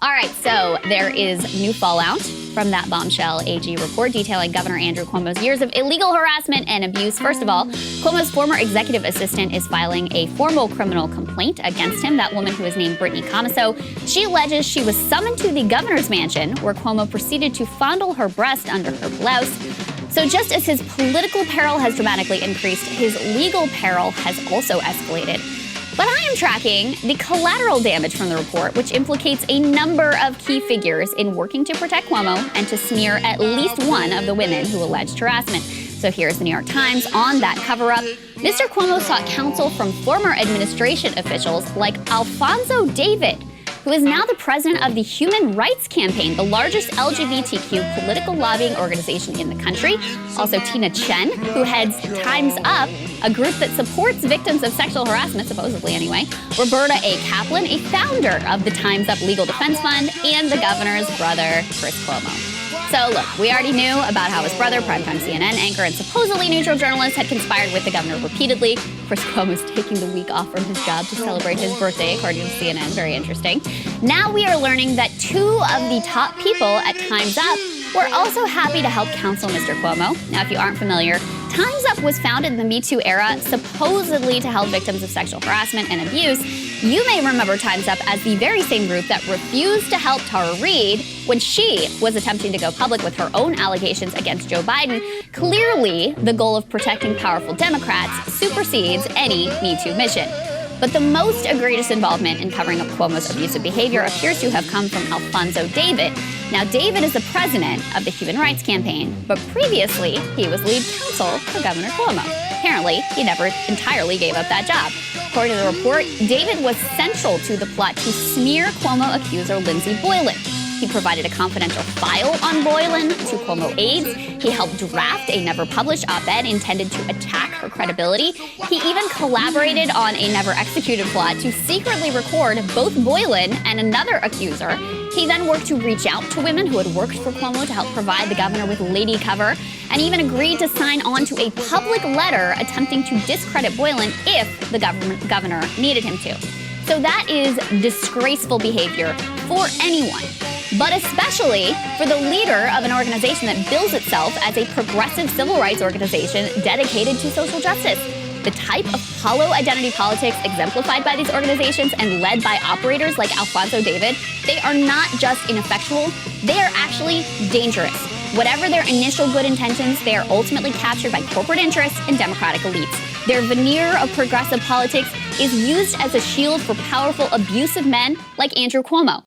All right, so there is new fallout from that bombshell AG report detailing Governor Andrew Cuomo's years of illegal harassment and abuse. First of all, Cuomo's former executive assistant is filing a formal criminal complaint against him, that woman who is named Brittany Comiso. She alleges she was summoned to the governor's mansion where Cuomo proceeded to fondle her breast under her blouse. So just as his political peril has dramatically increased, his legal peril has also escalated. But I am tracking the collateral damage from the report, which implicates a number of key figures in working to protect Cuomo and to smear at least one of the women who alleged harassment. So here's the New York Times on that cover-up. Mr. Cuomo sought counsel from former administration officials like Alfonso David, who is now the president of the Human Rights Campaign, the largest LGBTQ political lobbying organization in the country. Also Tina Chen, who heads Time's Up, a group that supports victims of sexual harassment, supposedly anyway. Roberta A. Kaplan, a founder of the Time's Up Legal Defense Fund, and the governor's brother, Chris Cuomo. So look, we already knew about how his brother, primetime CNN anchor and supposedly neutral journalist, had conspired with the governor repeatedly. Chris Cuomo's taking the week off from his job to celebrate his birthday, according to CNN. Very interesting. Now we are learning that two of the top people at Time's Up were also happy to help counsel Mr. Cuomo. Now, if you aren't familiar, Time's Up was founded in the Me Too era, supposedly to help victims of sexual harassment and abuse. You may remember Time's Up as the very same group that refused to help Tara Reade when she was attempting to go public with her own allegations against Joe Biden. Clearly, the goal of protecting powerful Democrats supersedes any Me Too mission. But the most egregious involvement in covering up Cuomo's abusive behavior appears to have come from Alfonso David. Now, David is the president of the Human Rights Campaign, but previously he was lead counsel for Governor Cuomo. Apparently, he never entirely gave up that job. According to the report, David was central to the plot to smear Cuomo accuser Lindsey Boylan. He provided a confidential file on Boylan to Cuomo aides. He helped draft a never-published op-ed intended to attack her credibility. He even collaborated on a never-executed plot to secretly record both Boylan and another accuser. He then worked to reach out to women who had worked for Cuomo to help provide the governor with lady cover, and even agreed to sign on to a public letter attempting to discredit Boylan if the governor needed him to. So that is disgraceful behavior for anyone, but especially for the leader of an organization that bills itself as a progressive civil rights organization dedicated to social justice. The type of hollow identity politics exemplified by these organizations and led by operators like Alfonso David, they are not just ineffectual, they are actually dangerous. Whatever their initial good intentions, they are ultimately captured by corporate interests and Democratic elites. Their veneer of progressive politics is used as a shield for powerful, abusive men like Andrew Cuomo.